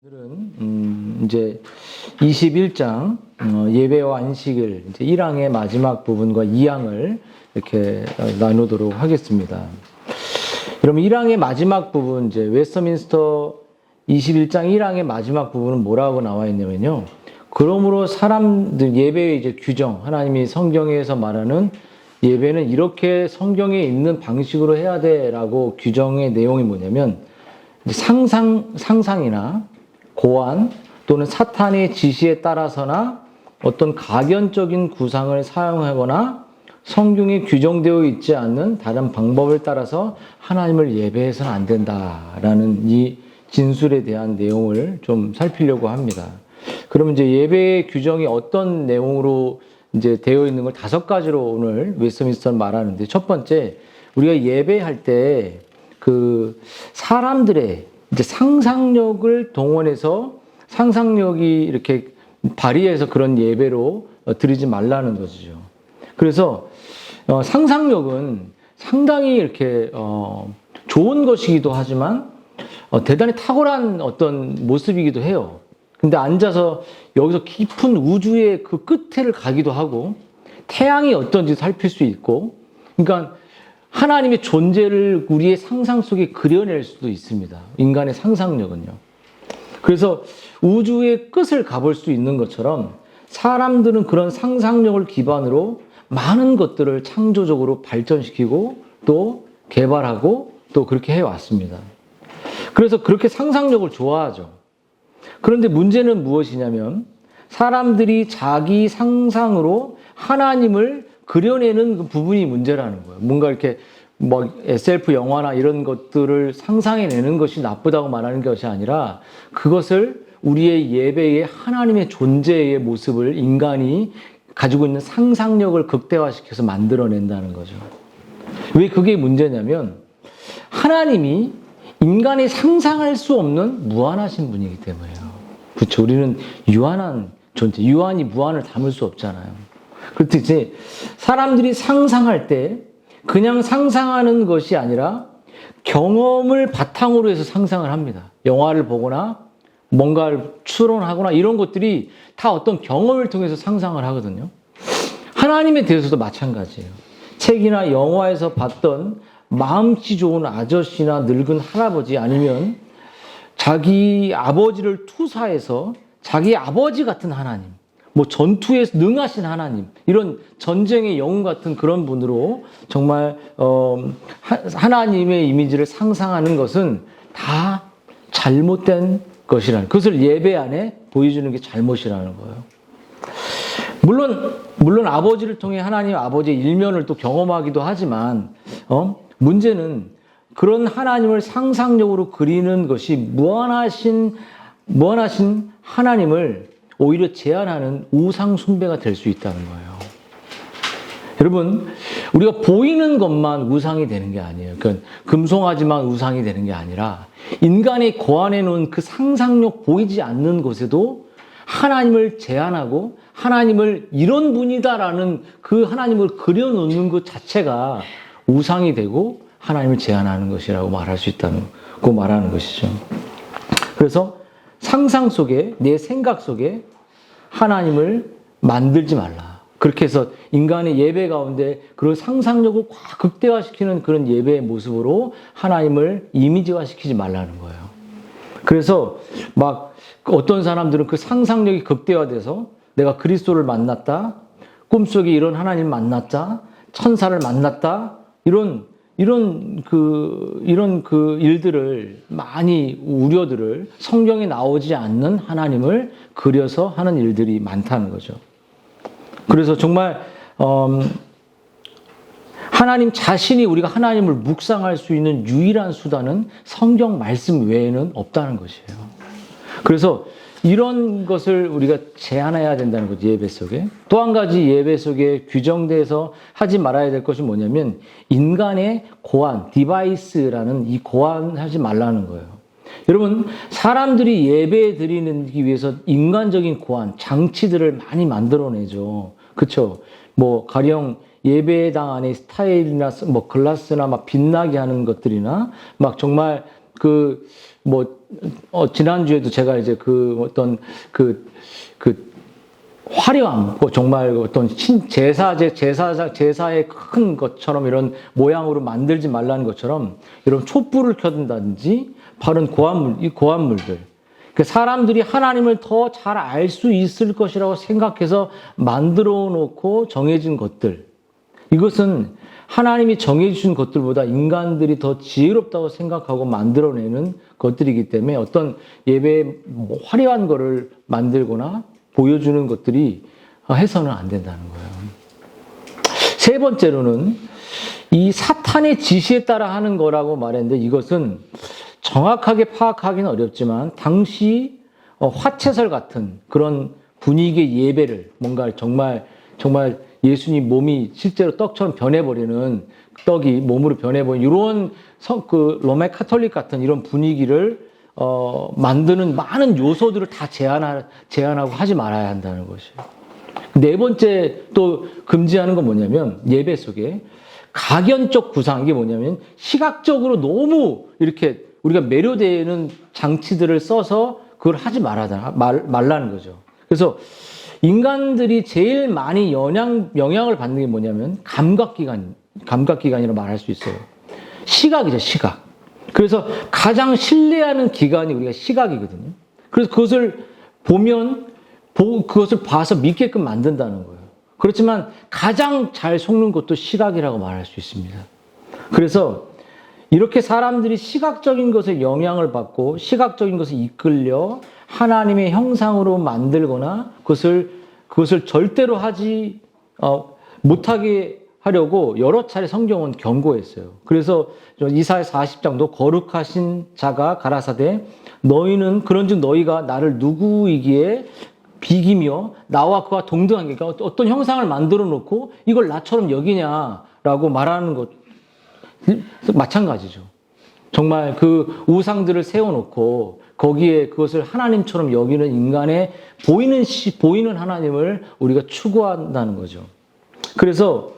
오늘은 이제 21장 예배와 안식일 이제 1항의 마지막 부분과 2항을 이렇게 나누도록 하겠습니다. 그럼 1항의 마지막 부분 이제 웨스트민스터 21장 1항의 마지막 부분은 뭐라고 나와 있냐면요. 그러므로 사람들 예배의 이제 규정, 하나님이 성경에서 말하는 예배는 이렇게 성경에 있는 방식으로 해야 돼라고 규정의 내용이 뭐냐면 상상이나 고안 또는 사탄의 지시에 따라서나 어떤 가견적인 구상을 사용하거나 성경에 규정되어 있지 않는 다른 방법을 따라서 하나님을 예배해서는 안 된다라는 이 진술에 대한 내용을 좀 살피려고 합니다. 그러면 이제 예배의 규정이 어떤 내용으로 이제 되어 있는 걸 5가지로 오늘 웨스트민스터는 말하는데, 첫 번째, 우리가 예배할 때 그 사람들의 이제 상상력을 동원해서 상상력이 이렇게 발휘해서 그런 예배로 드리지 말라는 것이죠. 그래서 상상력은 상당히 이렇게 좋은 것이기도 하지만 대단히 탁월한 어떤 모습이기도 해요. 근데 앉아서 여기서 깊은 우주의 그 끝을 가기도 하고 태양이 어떤지 살필 수 있고, 그러니까 하나님의 존재를 우리의 상상 속에 그려낼 수도 있습니다. 인간의 상상력은요. 그래서 우주의 끝을 가볼 수 있는 것처럼 사람들은 그런 상상력을 기반으로 많은 것들을 창조적으로 발전시키고 또 개발하고 또 그렇게 해왔습니다. 그래서 그렇게 상상력을 좋아하죠. 그런데 문제는 무엇이냐면 사람들이 자기 상상으로 하나님을 그려내는 그 부분이 문제라는 거예요. 뭔가 이렇게 뭐 SF 영화나 이런 것들을 상상해내는 것이 나쁘다고 말하는 것이 아니라 그것을 우리의 예배의 하나님의 존재의 모습을 인간이 가지고 있는 상상력을 극대화시켜서 만들어낸다는 거죠. 왜 그게 문제냐면 하나님이 인간이 상상할 수 없는 무한하신 분이기 때문이에요. 그렇죠. 우리는 유한한 존재, 유한이 무한을 담을 수 없잖아요. 그렇듯이 사람들이 상상할 때 그냥 상상하는 것이 아니라 경험을 바탕으로 해서 상상을 합니다. 영화를 보거나 뭔가를 추론하거나 이런 것들이 다 어떤 경험을 통해서 상상을 하거든요. 하나님에 대해서도 마찬가지예요. 책이나 영화에서 봤던 마음씨 좋은 아저씨나 늙은 할아버지, 아니면 자기 아버지를 투사해서 자기 아버지 같은 하나님, 뭐 전투에 능하신 하나님, 이런 전쟁의 영웅 같은 그런 분으로 정말 하나님의 이미지를 상상하는 것은 다 잘못된 것이라는, 그것을 예배 안에 보여주는 게 잘못이라는 거예요. 물론 아버지를 통해 하나님 아버지의 일면을 또 경험하기도 하지만 문제는 그런 하나님을 상상력으로 그리는 것이 무한하신 하나님을 오히려 제한하는 우상 숭배가 될 수 있다는 거예요. 여러분, 우리가 보이는 것만 우상이 되는 게 아니에요. 그러니까 금송아지만 우상이 되는 게 아니라 인간이 고안해 놓은 그 상상력 보이지 않는 곳에도 하나님을 제한하고 하나님을 이런 분이다라는 그 하나님을 그려놓는 것 자체가 우상이 되고 하나님을 제한하는 것이라고 말할 수 있다는 거 말하는 것이죠. 그래서 상상 속에, 내 생각 속에 하나님을 만들지 말라. 그렇게 해서 인간의 예배 가운데 그런 상상력을 꽉 극대화시키는 그런 예배의 모습으로 하나님을 이미지화시키지 말라는 거예요. 그래서 막 어떤 사람들은 그 상상력이 극대화돼서 내가 그리스도를 만났다, 꿈속에 이런 하나님을 만났다, 천사를 만났다, 이런 일들을 많이 우려들을 성경에 나오지 않는 하나님을 그려서 하는 일들이 많다는 거죠. 그래서 정말 하나님 자신이, 우리가 하나님을 묵상할 수 있는 유일한 수단은 성경 말씀 외에는 없다는 것이에요. 그래서 이런 것을 우리가 제한해야 된다는 거죠, 예배 속에. 또 한 가지 예배 속에 규정돼서 하지 말아야 될 것이 뭐냐면 인간의 고안, 디바이스라는 이 고안하지 말라는 거예요. 여러분, 사람들이 예배 드리기 위해서 인간적인 고안, 장치들을 많이 만들어내죠. 그렇죠? 뭐 가령 예배당 안에 스타일이나 뭐 글라스나 막 빛나게 하는 것들이나 막 정말 지난주에도 제가 이제 화려함, 정말 어떤 제사의 큰 것처럼 이런 모양으로 만들지 말라는 것처럼 이런 촛불을 켜둔다든지 바른 고한물들. 사람들이 하나님을 더 잘 알 수 있을 것이라고 생각해서 만들어 놓고 정해진 것들. 이것은 하나님이 정해주신 것들보다 인간들이 더 지혜롭다고 생각하고 만들어내는 것들이기 때문에 어떤 예배에 화려한 거를 만들거나 보여주는 것들이 해서는 안 된다는 거예요. 세 번째로는 이 사탄의 지시에 따라 하는 거라고 말했는데 이것은 정확하게 파악하기는 어렵지만 당시 화채설 같은 그런 분위기의 예배를 뭔가 정말 예수님 몸이 실제로 떡처럼 변해버리는 떡이 몸으로 변해버리는 이런 로마 카톨릭 같은 이런 분위기를 만드는 많은 요소들을 다 제한하고 하지 말아야 한다는 것이에요. 네 번째 또 금지하는 건 뭐냐면 예배 속에 가견적 구상, 이게 뭐냐면 시각적으로 너무 이렇게 우리가 매료되는 장치들을 써서 그걸 하지 말라는 거죠. 그래서 인간들이 제일 많이 영향을 받는 게 뭐냐면 감각기관이라고 말할 수 있어요. 시각이죠, 시각. 그래서 가장 신뢰하는 기관이 우리가 시각이거든요. 그래서 그것을 그것을 봐서 믿게끔 만든다는 거예요. 그렇지만 가장 잘 속는 것도 시각이라고 말할 수 있습니다. 그래서 이렇게 사람들이 시각적인 것에 영향을 받고 시각적인 것에 이끌려 하나님의 형상으로 만들거나 그것을 절대로 하지 못하게 하려고 여러 차례 성경은 경고했어요. 그래서 이사야 40장도 거룩하신 자가 가라사대 너희는 그런즉 너희가 나를 누구이기에 비기며 나와 그와 동등한 게 그러니까 어떤 형상을 만들어 놓고 이걸 나처럼 여기냐라고 말하는 것 마찬가지죠. 정말 그 우상들을 세워놓고 거기에 그것을 하나님처럼 여기는 인간의 보이는 하나님을 우리가 추구한다는 거죠. 그래서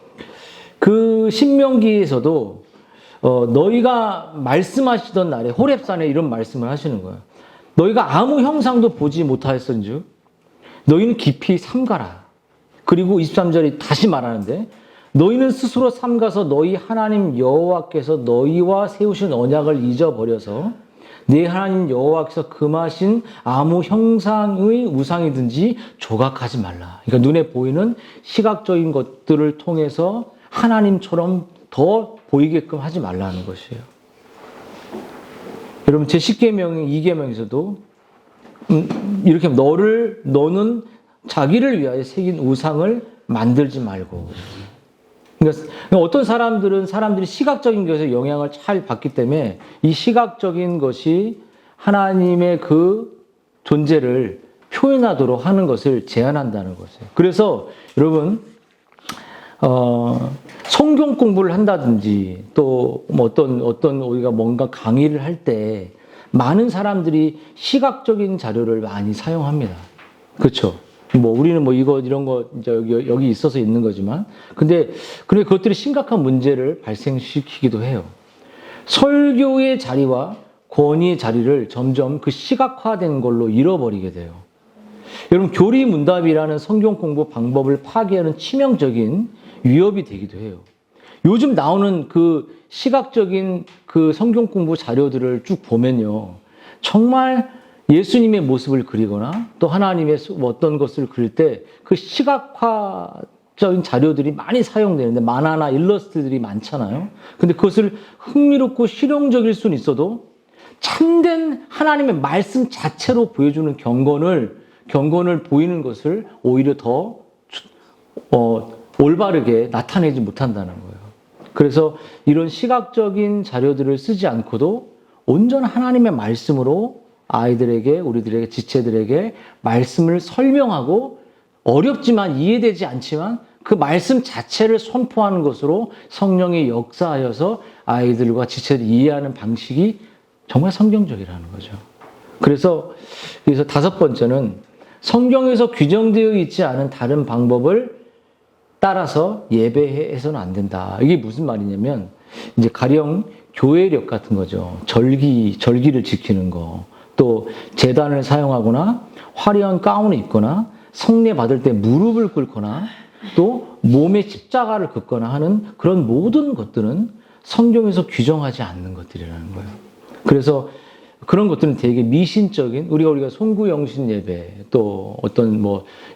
그 신명기에서도 너희가 말씀하시던 날에 호렙산에 이런 말씀을 하시는 거예요. 너희가 아무 형상도 보지 못하였은즉 너희는 깊이 삼가라. 그리고 23절이 다시 말하는데 너희는 스스로 삼가서 너희 하나님 여호와께서 너희와 세우신 언약을 잊어버려서 내 하나님 여호와께서 금하신 아무 형상의 우상이든지 조각하지 말라. 그러니까 눈에 보이는 시각적인 것들을 통해서 하나님처럼 더 보이게끔 하지 말라는 것이에요. 여러분 제10계명 2계명에서도 이렇게 너는 자기를 위하여 새긴 우상을 만들지 말고. 그러니까 어떤 사람들이 시각적인 것에 영향을 잘 받기 때문에 이 시각적인 것이 하나님의 그 존재를 표현하도록 하는 것을 제한한다는 것이에요. 그래서 여러분 성경 공부를 한다든지 또 어떤 우리가 뭔가 강의를 할 때 많은 사람들이 시각적인 자료를 많이 사용합니다. 그렇죠? 우리는 이런 거 이제 여기 있어서 있는 거지만 근데 그것들이 심각한 문제를 발생시키기도 해요. 설교의 자리와 권위의 자리를 점점 그 시각화된 걸로 잃어버리게 돼요. 여러분 교리문답이라는 성경 공부 방법을 파괴하는 치명적인 위협이 되기도 해요. 요즘 나오는 그 시각적인 그 성경 공부 자료들을 쭉 보면요. 정말 예수님의 모습을 그리거나 또 하나님의 어떤 것을 그릴 때 그 시각화적인 자료들이 많이 사용되는데 만화나 일러스트들이 많잖아요. 근데 그것을 흥미롭고 실용적일 수는 있어도 참된 하나님의 말씀 자체로 보여주는 경건을 보이는 것을 오히려 더 올바르게 나타내지 못한다는 거예요. 그래서 이런 시각적인 자료들을 쓰지 않고도 온전한 하나님의 말씀으로 우리들에게, 지체들에게 말씀을 설명하고 어렵지만 이해되지 않지만 그 말씀 자체를 선포하는 것으로 성령이 역사하여서 아이들과 지체들이 이해하는 방식이 정말 성경적이라는 거죠. 그래서 다섯 번째는 성경에서 규정되어 있지 않은 다른 방법을 따라서 예배해서는 안 된다. 이게 무슨 말이냐면 이제 가령 교회력 같은 거죠. 절기를 지키는 거, 또 제단을 사용하거나 화려한 가운을 입거나 성례 받을 때 무릎을 꿇거나 또 몸에 십자가를 긋거나 하는 그런 모든 것들은 성경에서 규정하지 않는 것들이라는 거예요. 그래서 그런 것들은 되게 미신적인 우리가 송구영신 예배 또 어떤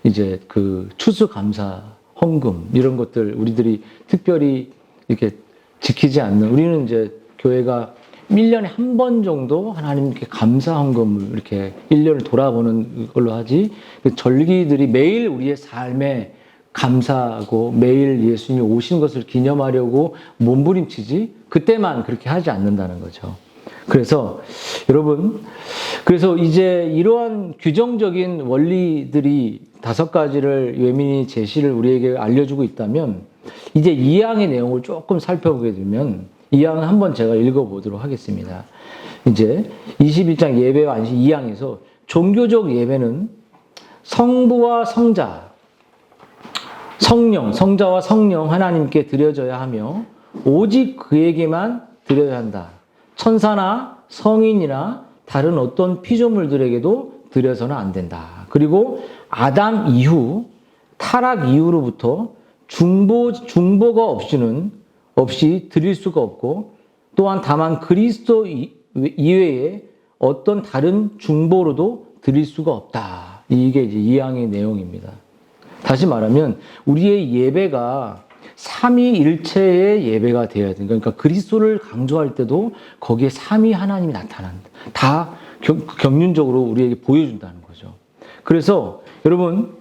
이제 그 추수감사 헌금 이런 것들 우리들이 특별히 이렇게 지키지 않는 우리는 이제 교회가 1년에 한 번 정도 하나님께 감사 헌금을 이렇게 1년을 돌아보는 걸로 하지 그 절기들이 매일 우리의 삶에 감사하고 매일 예수님이 오신 것을 기념하려고 몸부림치지 그때만 그렇게 하지 않는다는 거죠. 그래서 여러분 그래서 이제 이러한 규정적인 원리들이 5가지를 예민이 제시를 우리에게 알려주고 있다면 이제 2항의 내용을 조금 살펴보게 되면 2항은 한번 제가 읽어보도록 하겠습니다. 이제 21장 예배와 안식 2항에서 종교적 예배는 성부와 성자, 성자와 성령 하나님께 드려져야 하며 오직 그에게만 드려야 한다. 천사나 성인이나 다른 어떤 피조물들에게도 드려서는 안 된다. 그리고 아담 이후 타락 이후로부터 중보가 없이 드릴 수가 없고 또한 다만 그리스도 이외에 어떤 다른 중보로도 드릴 수가 없다. 이게 이제 2항의 내용입니다. 다시 말하면 우리의 예배가 삼위일체의 예배가 되어야 된다. 그러니까 그리스도를 강조할 때도 거기에 삼위 하나님이 나타난다. 다 경륜적으로 우리에게 보여준다는 거죠. 그래서 여러분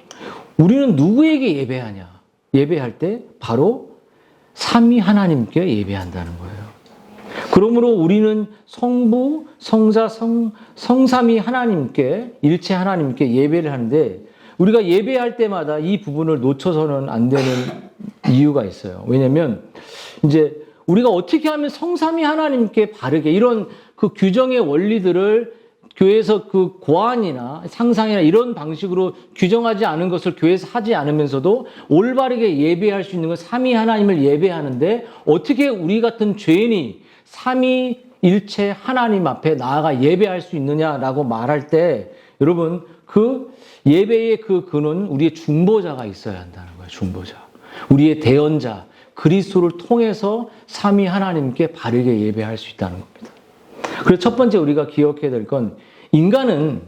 우리는 누구에게 예배하냐? 예배할 때 바로 삼위 하나님께 예배한다는 거예요. 그러므로 우리는 성부, 성자, 성삼위 하나님께 일체 하나님께 예배를 하는데 우리가 예배할 때마다 이 부분을 놓쳐서는 안 되는 이유가 있어요. 왜냐하면 이제 우리가 어떻게 하면 성삼위 하나님께 바르게 이런 그 규정의 원리들을 교회에서 그 고안이나 상상이나 이런 방식으로 규정하지 않은 것을 교회에서 하지 않으면서도 올바르게 예배할 수 있는 건 삼위 하나님을 예배하는데 어떻게 우리 같은 죄인이 삼위일체 하나님 앞에 나아가 예배할 수 있느냐라고 말할 때 여러분 그 예배의 그 근원 우리의 중보자가 있어야 한다는 거예요. 중보자. 우리의 대언자 그리스도를 통해서 삼위 하나님께 바르게 예배할 수 있다는 겁니다. 그래서 첫 번째 우리가 기억해야 될 건 인간은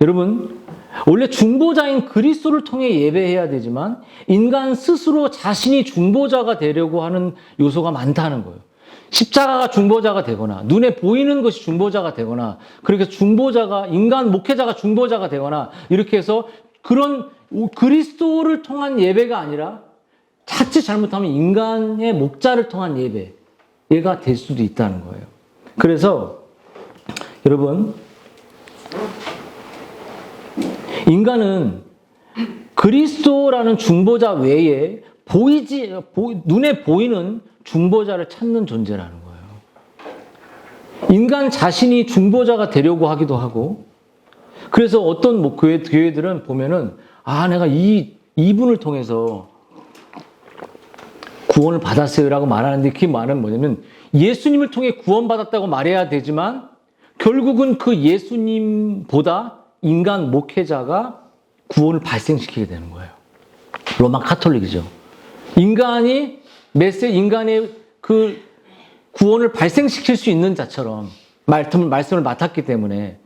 여러분 원래 중보자인 그리스도를 통해 예배해야 되지만 인간 스스로 자신이 중보자가 되려고 하는 요소가 많다는 거예요. 십자가가 중보자가 되거나 눈에 보이는 것이 중보자가 되거나 그렇게 중보자가 인간 목회자가 중보자가 되거나 이렇게 해서 그런 그리스도를 통한 예배가 아니라 자칫 잘못하면 인간의 목자를 통한 예배가 될 수도 있다는 거예요. 그래서 여러분 인간은 그리스도라는 중보자 외에 눈에 보이는 중보자를 찾는 존재라는 거예요. 인간 자신이 중보자가 되려고 하기도 하고 그래서 어떤 교회들은 보면은 내가 이분을 통해서 구원을 받았어요라고 말하는데 그 말은 뭐냐면 예수님을 통해 구원받았다고 말해야 되지만 결국은 그 예수님보다 인간 목회자가 구원을 발생시키게 되는 거예요. 로마 카톨릭이죠. 인간의 그 구원을 발생시킬 수 있는 자처럼 말씀을 맡았기 때문에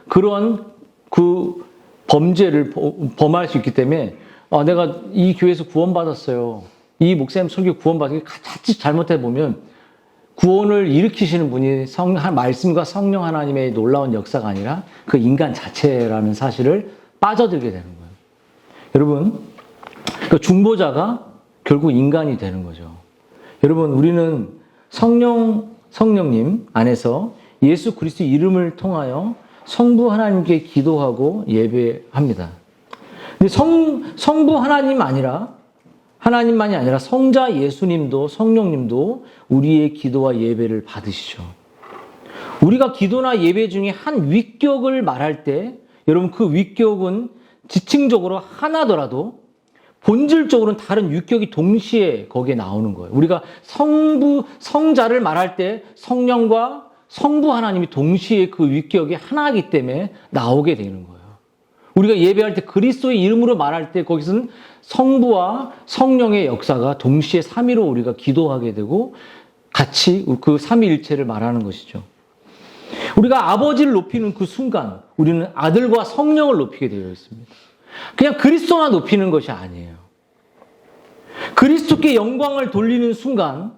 그런 그 범죄를 범할 수 있기 때문에 내가 이 교회에서 구원받았어요. 이 목사님 설교 구원받은 게 자칫 잘못해 보면 구원을 일으키시는 분이 말씀과 성령 하나님의 놀라운 역사가 아니라 그 인간 자체라는 사실을 빠져들게 되는 거예요. 여러분, 그 중보자가 결국 인간이 되는 거죠. 여러분, 우리는 성령님 안에서 예수 그리스도 이름을 통하여 성부 하나님께 기도하고 예배합니다. 근데 성부 하나님만이 아니라 성자 예수님도 성령님도 우리의 기도와 예배를 받으시죠. 우리가 기도나 예배 중에 한 위격을 말할 때 여러분 그 위격은 지층적으로 하나더라도 본질적으로는 다른 유격이 동시에 거기에 나오는 거예요. 우리가 성자를 말할 때 성령과 성부 하나님이 동시에 그 위격이 하나이기 때문에 나오게 되는 거예요. 우리가 예배할 때 그리스도의 이름으로 말할 때 거기서는 성부와 성령의 역사가 동시에 삼위로 우리가 기도하게 되고 같이 그 삼위일체를 말하는 것이죠. 우리가 아버지를 높이는 그 순간 우리는 아들과 성령을 높이게 되어 있습니다. 그냥 그리스도만 높이는 것이 아니에요. 그리스도께 영광을 돌리는 순간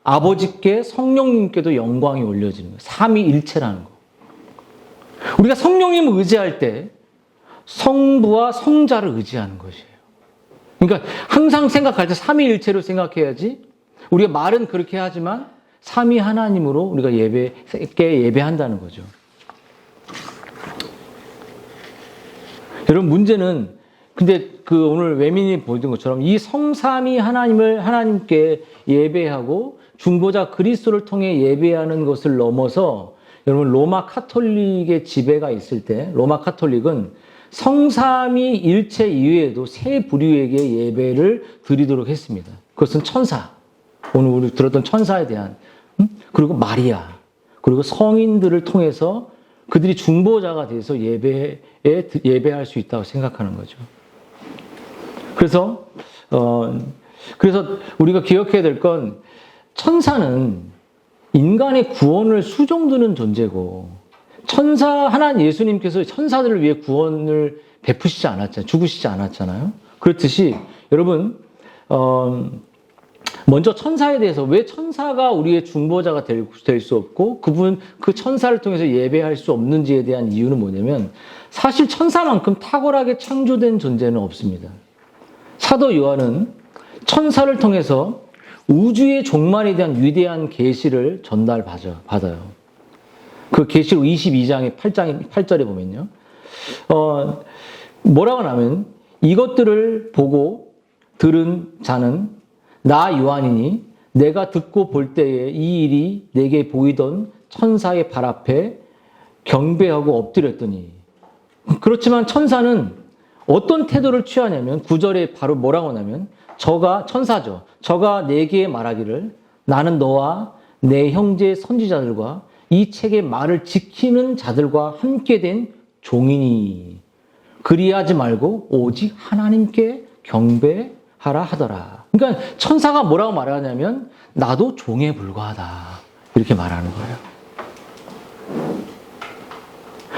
아버지께 성령님께도 영광이 올려지는 거예요. 삼위일체라는 거. 우리가 성령님을 의지할 때 성부와 성자를 의지하는 것이에요. 그러니까 항상 생각할 때 삼위일체로 생각해야지 우리가 말은 그렇게 하지만 삼위 하나님으로 우리가 예배한다는 거죠. 여러분 문제는 근데 그 오늘 외민이 보여준 것처럼 이 성삼위 하나님을 하나님께 예배하고 중보자 그리스도를 통해 예배하는 것을 넘어서 여러분 로마 카톨릭의 지배가 있을 때 로마 카톨릭은 성삼위 일체 이외에도 세 부류에게 예배를 드리도록 했습니다. 그것은 천사, 오늘 우리 들었던 천사에 대한 그리고 마리아, 그리고 성인들을 통해서 그들이 중보자가 돼서 예배할 수 있다고 생각하는 거죠. 그래서 우리가 기억해야 될 건 천사는 인간의 구원을 수종드는 존재고 하나님 예수님께서 천사들을 위해 구원을 베푸시지 않았잖아요. 죽으시지 않았잖아요. 그렇듯이 여러분 먼저 천사에 대해서 왜 천사가 우리의 중보자가 될 수 없고 그 천사를 통해서 예배할 수 없는지에 대한 이유는 뭐냐면 사실 천사만큼 탁월하게 창조된 존재는 없습니다. 사도 요한은 천사를 통해서 우주의 종말에 대한 위대한 계시를 전달받아요. 그 계시록 22장의 8절에 보면요. 뭐라고 하냐면 이것들을 보고 들은 자는 나 요한이니 내가 듣고 볼 때에 이 일이 내게 보이던 천사의 발 앞에 경배하고 엎드렸더니 그렇지만 천사는 어떤 태도를 취하냐면 9절에 바로 뭐라고 하냐면 천사죠. 저가 내게 말하기를 나는 너와 내 형제 선지자들과 이 책의 말을 지키는 자들과 함께 된 종이니 그리하지 말고 오직 하나님께 경배하라 하더라. 그러니까 천사가 뭐라고 말하냐면 나도 종에 불과하다 이렇게 말하는 거예요.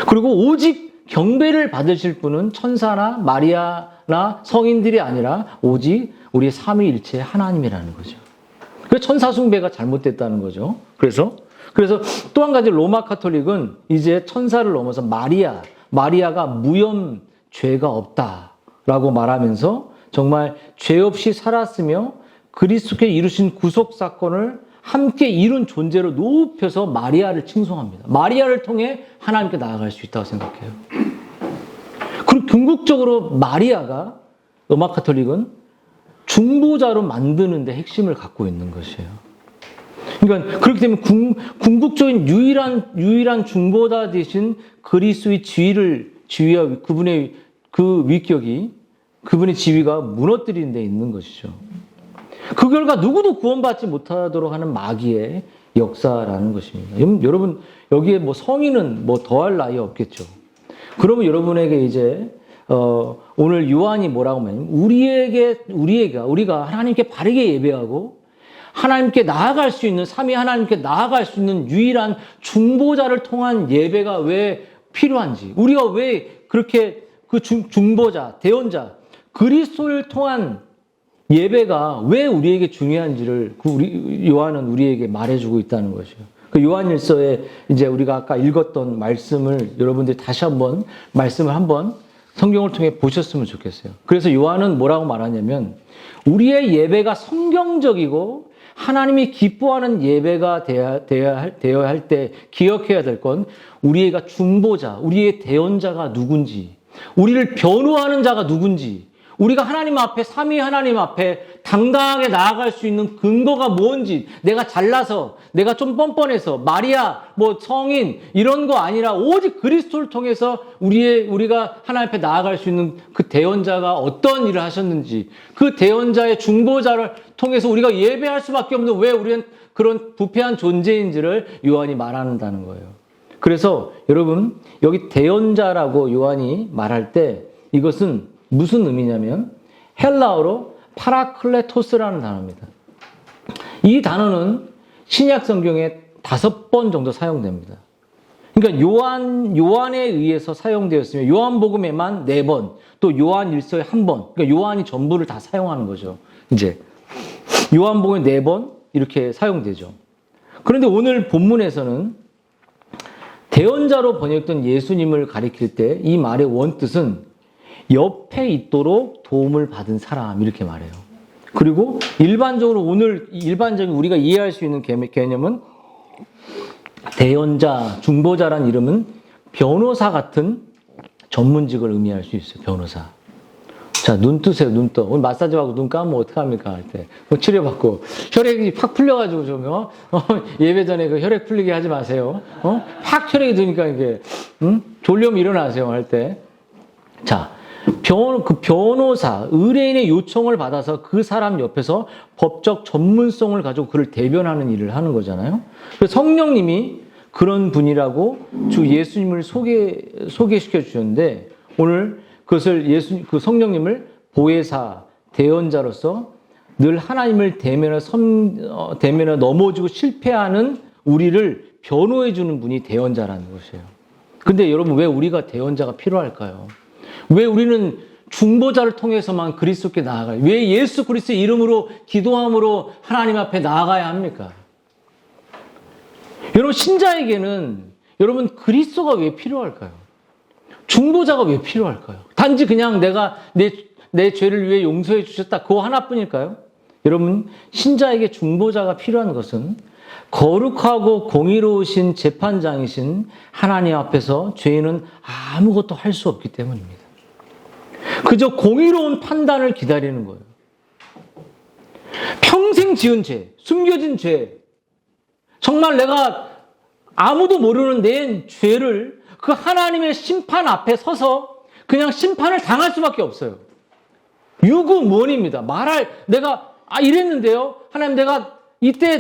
그리고 오직 경배를 받으실 분은 천사나 마리아나 성인들이 아니라 오직 우리 삼위일체 하나님이라는 거죠. 그래서 천사 숭배가 잘못됐다는 거죠. 그래서 또 한 가지 로마 카톨릭은 이제 천사를 넘어서 마리아가 무염 죄가 없다라고 말하면서 정말 죄 없이 살았으며 그리스도께 이루신 구속 사건을 함께 이룬 존재로 높여서 마리아를 칭송합니다. 마리아를 통해 하나님께 나아갈 수 있다고 생각해요. 그리고 궁극적으로 마리아가 로마 카톨릭은 중보자로 만드는 데 핵심을 갖고 있는 것이에요. 그러니까 그렇기 때문에 궁극적인 유일한 중보자 되신 그리스도의 지위와 그분의 그 위격이 그분의 지위가 무너뜨리는 데 있는 것이죠. 그 결과 누구도 구원받지 못하도록 하는 마귀의 역사라는 것입니다. 여러분 여기에 뭐 성인은 뭐 더할 나위 없겠죠. 그러면 여러분에게 이제 오늘 요한이 뭐라고 말하냐면 우리가 하나님께 바르게 예배하고 하나님께 나아갈 수 있는 삼위 하나님께 나아갈 수 있는 유일한 중보자를 통한 예배가 왜 필요한지 우리가 왜 그렇게 그 중보자 대언자 그리스도를 통한 예배가 왜 우리에게 중요한지를 요한은 우리에게 말해주고 있다는 것이요. 그 요한일서에 이제 우리가 아까 읽었던 말씀을 여러분들이 다시 한번 말씀을 한번 성경을 통해 보셨으면 좋겠어요. 그래서 요한은 뭐라고 말하냐면 우리의 예배가 성경적이고 하나님이 기뻐하는 예배가 되어야 할 때 기억해야 될 건 우리가 중보자, 우리의 대언자가 누군지, 우리를 변호하는 자가 누군지, 우리가 하나님 앞에, 삼위 하나님 앞에 당당하게 나아갈 수 있는 근거가 뭔지, 내가 잘나서, 내가 좀 뻔뻔해서, 마리아, 뭐 성인, 이런 거 아니라 오직 그리스도를 통해서 우리가 하나님 앞에 나아갈 수 있는 그 대언자가 어떤 일을 하셨는지, 그 대언자의 중보자를 통해서 우리가 예배할 수밖에 없는 왜 우리는 그런 부패한 존재인지를 요한이 말한다는 거예요. 그래서 여러분, 여기 대언자라고 요한이 말할 때 이것은 무슨 의미냐면 헬라어로 파라클레토스라는 단어입니다. 이 단어는 신약 성경에 5번 정도 사용됩니다. 그러니까 요한에 의해서 사용되었으며 요한복음에만 4번, 또 요한일서에 1번, 그러니까 요한이 전부를 다 사용하는 거죠. 이제 요한복음에 4번 이렇게 사용되죠. 그런데 오늘 본문에서는 대언자로 번역된 예수님을 가리킬 때 이 말의 원뜻은 옆에 있도록 도움을 받은 사람 이렇게 말해요. 그리고 일반적으로 오늘 일반적인 우리가 이해할 수 있는 개념은 대언자, 중보자란 이름은 변호사 같은 전문직을 의미할 수 있어요. 변호사. 자, 눈 뜨세요. 눈 떠. 오늘 마사지 받고 눈 감으면 어떡합니까? 할 때. 치료받고. 혈액이 팍 풀려가지고 좀, 예배 전에 그 혈액 풀리게 하지 마세요. 확 혈액이 드니까 이게, 졸려면 일어나세요. 할 때. 자, 그 변호사, 의뢰인의 요청을 받아서 그 사람 옆에서 법적 전문성을 가지고 그를 대변하는 일을 하는 거잖아요. 그래서 성령님이 그런 분이라고 주 예수님을 소개시켜 주셨는데 오늘 그것을 그 성령님을 보혜사, 대언자로서 늘 하나님을 대면에 넘어지고 실패하는 우리를 변호해 주는 분이 대언자라는 것이에요. 근데 여러분 왜 우리가 대언자가 필요할까요? 왜 우리는 중보자를 통해서만 그리스도께 나아가요? 왜 예수 그리스도의 이름으로 기도함으로 하나님 앞에 나아가야 합니까? 여러분 신자에게는 여러분 그리스도가 왜 필요할까요? 중보자가 왜 필요할까요? 단지 그냥 내가 내 죄를 위해 용서해 주셨다 그거 하나뿐일까요? 여러분 신자에게 중보자가 필요한 것은 거룩하고 공의로우신 재판장이신 하나님 앞에서 죄인은 아무것도 할 수 없기 때문입니다. 그저 공의로운 판단을 기다리는 거예요. 평생 지은 죄, 숨겨진 죄, 정말 내가 아무도 모르는 내 죄를 그 하나님의 심판 앞에 서서 그냥 심판을 당할 수밖에 없어요. 유구무원입니다. 내가 이랬는데요. 하나님 내가 이때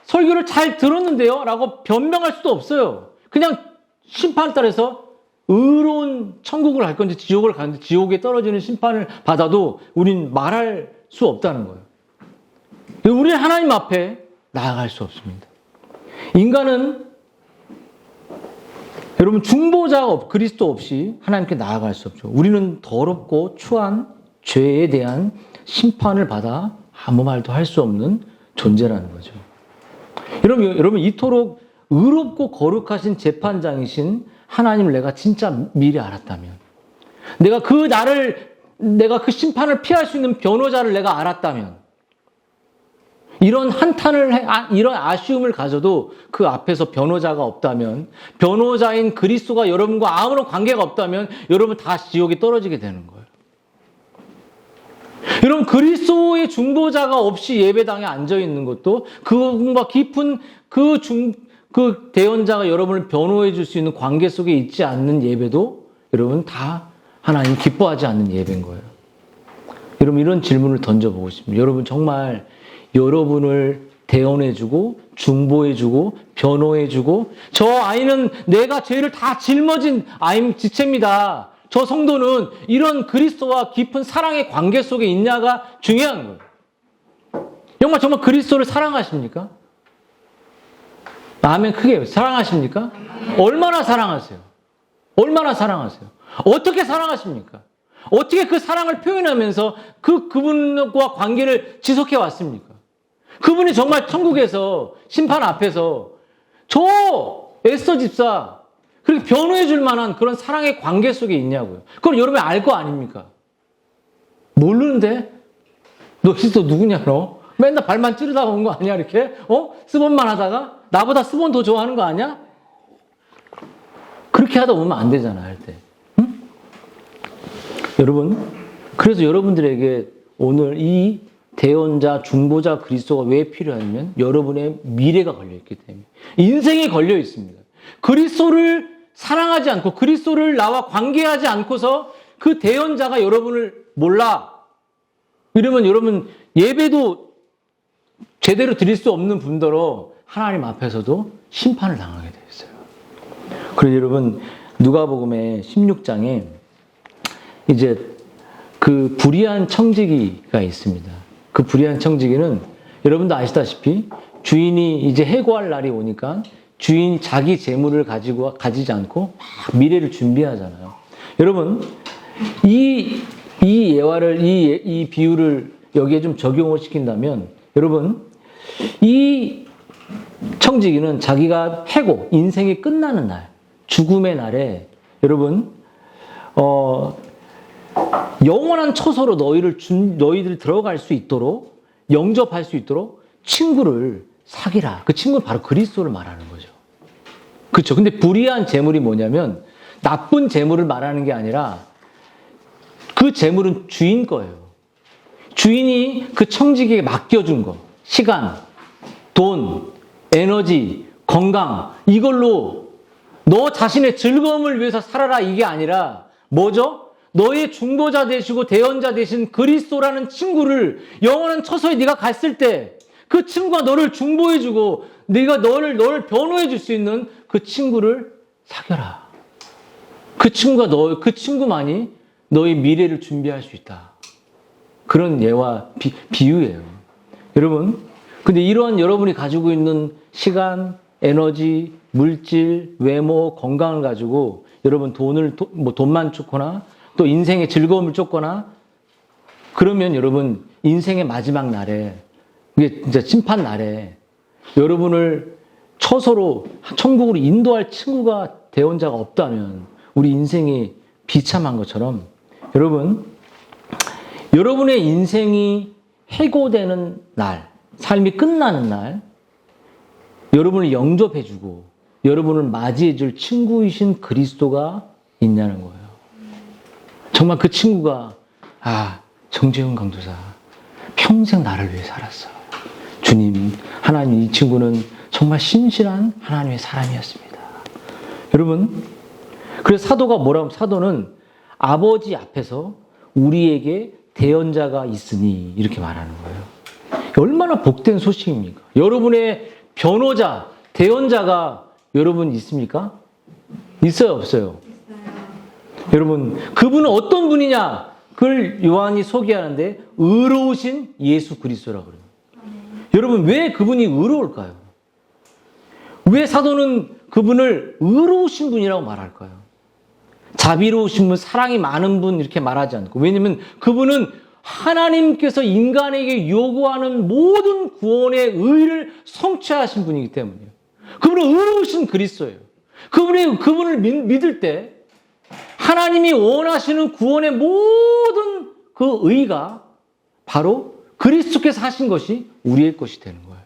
설교를 잘 들었는데요. 라고 변명할 수도 없어요. 그냥 심판에 따라서 의로운 천국을 갈 건지 지옥을 가는지 지옥에 떨어지는 심판을 받아도 우린 말할 수 없다는 거예요. 우리는 하나님 앞에 나아갈 수 없습니다. 인간은 여러분 중보자 그리스도 없이 하나님께 나아갈 수 없죠. 우리는 더럽고 추한 죄에 대한 심판을 받아 아무 말도 할 수 없는 존재라는 거죠. 여러분 이토록 의롭고 거룩하신 재판장이신 하나님을 내가 진짜 미리 알았다면, 내가 그 심판을 피할 수 있는 변호자를 내가 알았다면, 이런 이런 아쉬움을 가져도 그 앞에서 변호자가 없다면, 변호자인 그리스도가 여러분과 아무런 관계가 없다면, 여러분 다 지옥에 떨어지게 되는 거예요. 여러분, 그리스도의 중보자가 없이 예배당에 앉아있는 것도 그분과 깊은 그 대언자가 여러분을 변호해 줄 수 있는 관계 속에 있지 않는 예배도 여러분 다 하나님 기뻐하지 않는 예배인 거예요. 여러분 이런 질문을 던져보고 싶습니다. 여러분 정말 여러분을 대언해주고 중보해주고 변호해주고 저 아이는 내가 죄를 다 짊어진 지체입니다. 저 성도는 이런 그리스도와 깊은 사랑의 관계 속에 있냐가 중요한 거예요. 정말 그리스도를 사랑하십니까? 아멘 크게 해요. 사랑하십니까? 얼마나 사랑하세요? 얼마나 사랑하세요? 어떻게 사랑하십니까? 어떻게 그 사랑을 표현하면서 그분과 관계를 지속해 왔습니까? 그분이 정말 천국에서 심판 앞에서 저 에스더 집사 그렇게 변호해 줄 만한 그런 사랑의 관계 속에 있냐고요. 그걸 여러분이 알 거 아닙니까? 모르는데? 너 진짜 누구냐 너? 맨날 발만 찌르다가 온 거 아니야 이렇게? 스본만 하다가? 나보다 스본 더 좋아하는 거 아니야? 그렇게 하다 오면 안 되잖아 할 때. 응? 여러분 그래서 여러분들에게 오늘 이 대언자, 중보자 그리스도가 왜 필요하냐면 여러분의 미래가 걸려있기 때문에. 인생이 걸려 있습니다. 그리스도를 사랑하지 않고 그리스도를 나와 관계하지 않고서 그 대언자가 여러분을 몰라. 이러면 여러분 예배도 제대로 드릴 수 없는 분더러 하나님 앞에서도 심판을 당하게 되어 있어요. 그래서 여러분 누가복음의 16장에 이제 그 불의한 청지기가 있습니다. 그 불의한 청지기는 여러분도 아시다시피 주인이 이제 해고할 날이 오니까 주인이 자기 재물을 가지지 않고 막 미래를 준비하잖아요. 여러분 이 예화를 이 비유를 여기에 좀 적용을 시킨다면 여러분 이 청지기는 자기가 해고 인생이 끝나는 날 죽음의 날에 여러분 영원한 처소로 너희들 들어갈 수 있도록 영접할 수 있도록 친구를 사귀라. 그 친구는 바로 그리스도를 말하는 거죠. 그렇죠. 근데 불의한 재물이 뭐냐면 나쁜 재물을 말하는 게 아니라 그 재물은 주인 거예요. 주인이 그 청지기에게 맡겨준 거. 시간, 돈, 에너지, 건강 이걸로 너 자신의 즐거움을 위해서 살아라 이게 아니라 뭐죠? 너의 중보자 되시고 대언자 되신 그리스도라는 친구를 영원한 처소에 네가 갔을 때 그 친구가 너를 중보해주고 네가 너를 변호해줄 수 있는 그 친구를 사귀어라. 그 친구만이 너의 미래를 준비할 수 있다. 그런 예와 비유예요. 여러분, 근데 이러한 여러분이 가지고 있는 시간, 에너지, 물질, 외모, 건강을 가지고 여러분 돈만 쫓거나 또 인생의 즐거움을 쫓거나 그러면 여러분 인생의 마지막 날에 이게 진짜 심판 날에 여러분을 처소로 천국으로 인도할 친구가 대언자가 없다면 우리 인생이 비참한 것처럼 여러분의 인생이 해고되는 날, 삶이 끝나는 날 여러분을 영접해주고 여러분을 맞이해줄 친구이신 그리스도가 있냐는 거예요. 정말 그 친구가 정재훈 강도사 평생 나를 위해 살았어. 주님, 하나님 이 친구는 정말 신실한 하나님의 사람이었습니다. 여러분, 그래서 사도는 아버지 앞에서 우리에게 대언자가 있으니 이렇게 말하는 거예요. 얼마나 복된 소식입니까? 여러분의 변호자, 대언자가 여러분 있습니까? 있어요, 없어요? 여러분, 그분은 어떤 분이냐? 그걸 요한이 소개하는데 의로우신 예수 그리스도라고 그래요. 여러분, 왜 그분이 의로울까요? 왜 사도는 그분을 의로우신 분이라고 말할까요? 자비로우신 분, 사랑이 많은 분 이렇게 말하지 않고. 왜냐하면 그분은 하나님께서 인간에게 요구하는 모든 구원의 의를 성취하신 분이기 때문이에요. 그분은 의로우신 그리스도예요. 그분을 믿을 때 하나님이 원하시는 구원의 모든 그 의가 바로 그리스도께서 하신 것이 우리의 것이 되는 거예요.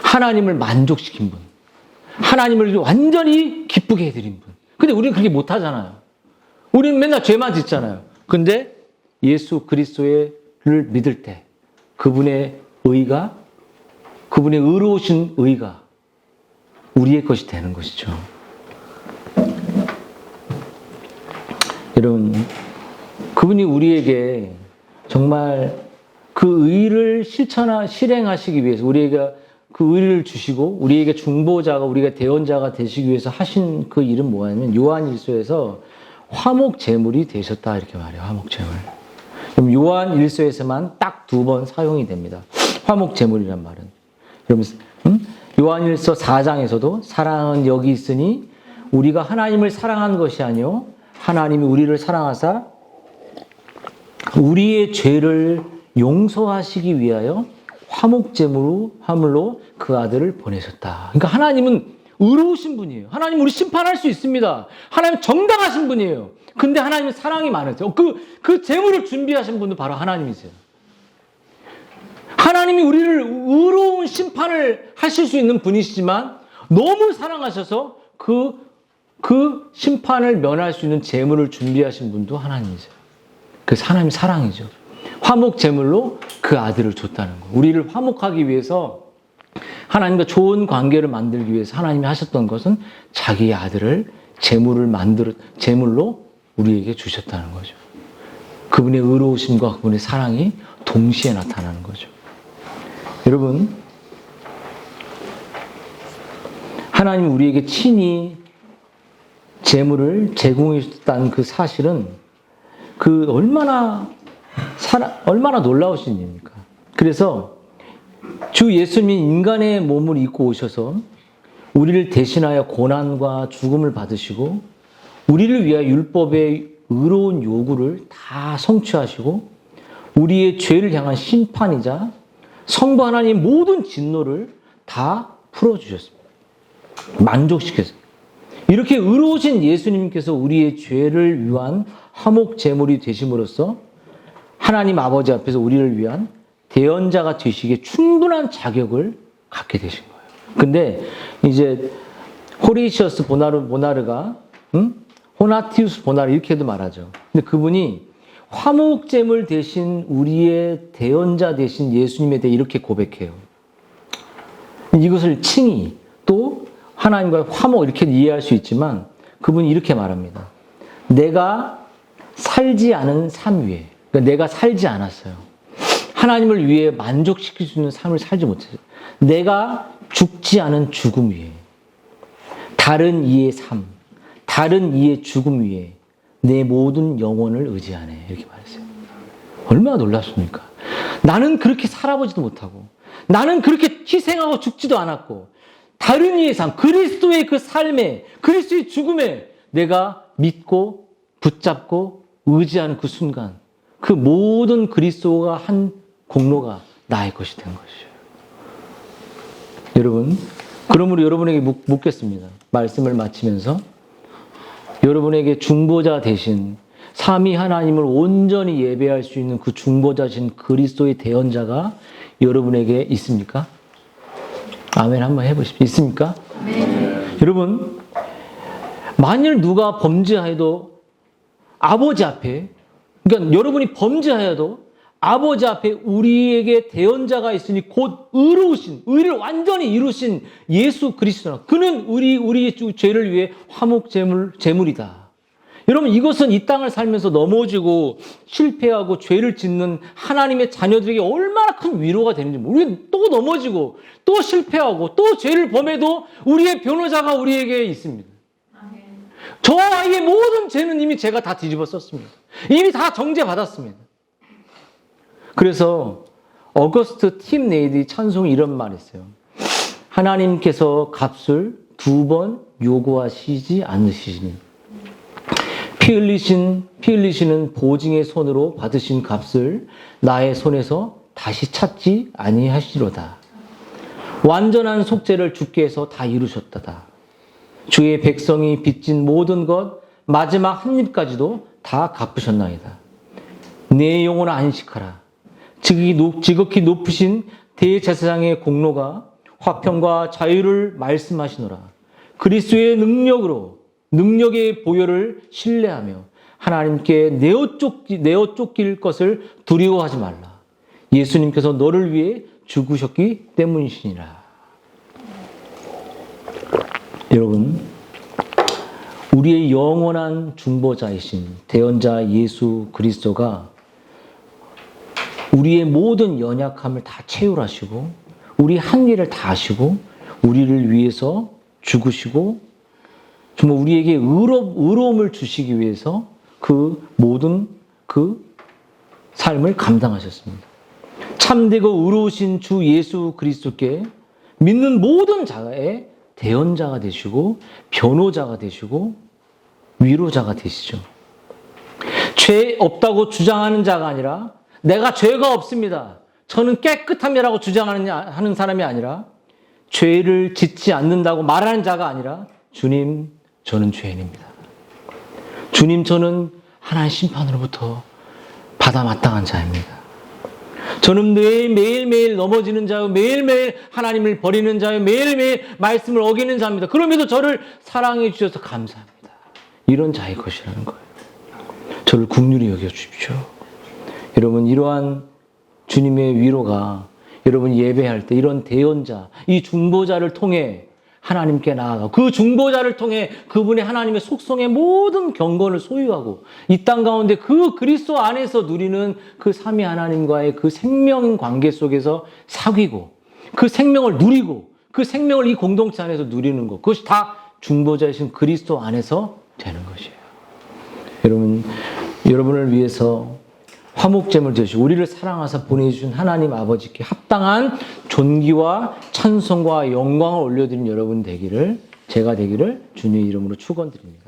하나님을 만족시킨 분. 하나님을 완전히 기쁘게 해드린 분. 근데 우리는 그렇게 못하잖아요. 우리는 맨날 죄만 짓잖아요. 근데 예수 그리스도를 믿을 때 그분의 의로우신 의가 우리의 것이 되는 것이죠. 여러분, 그분이 우리에게 정말 그 의를 실행하시기 위해서 우리에게 그 의를 주시고 우리에게 중보자가 우리가 대언자가 되시기 위해서 하신 그 일은 뭐냐면 요한일서에서 화목제물이 되셨다 이렇게 말해요. 화목제물. 그럼 요한일서에서만 딱 2번 사용이 됩니다. 화목제물이란 말은. 여러분, 요한일서 4장에서도 사랑은 여기 있으니 우리가 하나님을 사랑한 것이 아니요 하나님이 우리를 사랑하사 우리의 죄를 용서하시기 위하여 화목제물로 그 아들을 보내셨다. 그러니까 하나님은 의로우신 분이에요. 하나님 우리 심판할 수 있습니다. 하나님 정당하신 분이에요. 근데 하나님은 사랑이 많으세요. 그 제물을 준비하신 분은 바로 하나님이세요. 하나님이 우리를 의로운 심판을 하실 수 있는 분이시지만 너무 사랑하셔서 그 그 심판을 면할 수 있는 제물을 준비하신 분도 하나님이세요. 그래서 하나님의 사랑이죠. 화목 제물로 그 아들을 줬다는 거예요. 우리를 화목하기 위해서, 하나님과 좋은 관계를 만들기 위해서 하나님이 하셨던 것은 자기의 아들을 제물로 우리에게 주셨다는 거죠. 그분의 의로우심과 그분의 사랑이 동시에 나타나는 거죠. 여러분, 하나님이 우리에게 친히 제물을 제공해 주셨다는 그 사실은 얼마나 놀라우신 일입니까? 그래서 주 예수님이 인간의 몸을 입고 오셔서 우리를 대신하여 고난과 죽음을 받으시고 우리를 위하여 율법의 의로운 요구를 다 성취하시고 우리의 죄를 향한 심판이자 성부 하나님의 모든 진노를 다 풀어주셨습니다. 만족시켰습니다. 이렇게 의로우신 예수님께서 우리의 죄를 위한 화목 제물이 되심으로써 하나님 아버지 앞에서 우리를 위한 대언자가 되시기에 충분한 자격을 갖게 되신 거예요. 근데 이제 호레이시어스 보나르가 호나티우스 보나르 이렇게도 말하죠. 근데 그분이 화목제물 대신 우리의 대언자 대신 예수님에 대해 이렇게 고백해요. 이것을 칭의 또 하나님과의 화목 이렇게 이해할 수 있지만 그분이 이렇게 말합니다. 내가 살지 않은 삶 위에, 그러니까 내가 살지 않았어요. 하나님을 위해 만족시킬 수 있는 삶을 살지 못했어요. 내가 죽지 않은 죽음 위에, 다른 이의 삶, 다른 이의 죽음 위에 내 모든 영혼을 의지하네. 이렇게 말했어요. 얼마나 놀랍습니까? 나는 그렇게 살아보지도 못하고 나는 그렇게 희생하고 죽지도 않았고 다른 이의 삶, 그리스도의 그 삶에, 그리스도의 죽음에 내가 믿고 붙잡고 의지하는 그 순간 그 모든 그리스도가 한 공로가 나의 것이 된 것이죠. 여러분, 그러므로 여러분에게 묻겠습니다. 말씀을 마치면서 여러분에게 중보자 대신 삼위 하나님을 온전히 예배할 수 있는 그 중보자신 그리스도의 대언자가 여러분에게 있습니까? 아멘 한번 해보십시오. 있습니까? 네. 여러분, 만일 누가 범죄하여도 아버지 앞에, 그러니까 여러분이 범죄하여도 아버지 앞에 우리에게 대언자가 있으니 곧 의를 완전히 이루신 예수 그리스도라. 그는 우리의 죄를 위해 화목 제물이다. 여러분, 이것은 이 땅을 살면서 넘어지고 실패하고 죄를 짓는 하나님의 자녀들에게 얼마나 큰 위로가 되는지 우리는 또 넘어지고 또 실패하고 또 죄를 범해도 우리의 변호자가 우리에게 있습니다. 저 아이의 모든 죄는 이미 제가 다 뒤집어 썼습니다. 이미 다 정죄받았습니다. 그래서 어거스트 팀 네이디 찬송이 이런 말을 했어요. 하나님께서 값을 2번 요구하시지 않으시니 피 흘리시는 보증의 손으로 받으신 값을 나의 손에서 다시 찾지 아니하시로다. 완전한 속죄를 주께서 다 이루셨다다. 주의 백성이 빚진 모든 것 마지막 한 입까지도 다 갚으셨나이다. 내 영혼아 안식하라. 지극히 높으신 대제사장의 공로가 화평과 자유를 말씀하시노라. 그리스도의 능력의 보혈을 신뢰하며 하나님께 내어 쫓길 것을 두려워하지 말라. 예수님께서 너를 위해 죽으셨기 때문이시니라. 여러분, 우리의 영원한 중보자이신 대언자 예수 그리스도가 우리의 모든 연약함을 다 채울하시고 우리 한계를 다 아시고 우리를 위해서 죽으시고 정말 우리에게 의로움을 주시기 위해서 그 모든 그 삶을 감당하셨습니다. 참되고 의로우신 주 예수 그리스도께 믿는 모든 자의 대언자가 되시고 변호자가 되시고 위로자가 되시죠. 죄 없다고 주장하는 자가 아니라 내가 죄가 없습니다. 저는 깨끗함이라고 주장하는 사람이 아니라 죄를 짓지 않는다고 말하는 자가 아니라 주님, 저는 죄인입니다. 주님, 저는 하나님의 심판으로부터 받아 마땅한 자입니다. 저는 매일매일 넘어지는 자요, 매일매일 하나님을 버리는 자요, 매일매일 말씀을 어기는 자입니다. 그럼에도 저를 사랑해 주셔서 감사합니다. 이런 자의 것이라는 거예요. 저를 긍휼히 여겨주십시오. 여러분, 이러한 주님의 위로가 여러분 예배할 때 이런 대언자, 이 중보자를 통해 하나님께 나아가 그 중보자를 통해 그분의 하나님의 속성의 모든 경건을 소유하고 이 땅 가운데 그 그리스도 안에서 누리는 그 삼위 하나님과의 그 생명 관계 속에서 사귀고 그 생명을 누리고 그 생명을 이 공동체 안에서 누리는 것, 그것이 다 중보자이신 그리스도 안에서 되는 것이에요. 여러분, 여러분을 위해서 화목제물 드시고 우리를 사랑하사 보내주신 하나님 아버지께 합당한 존귀와 찬송과 영광을 올려드린 여러분 되기를, 제가 되기를 주님의 이름으로 축원드립니다.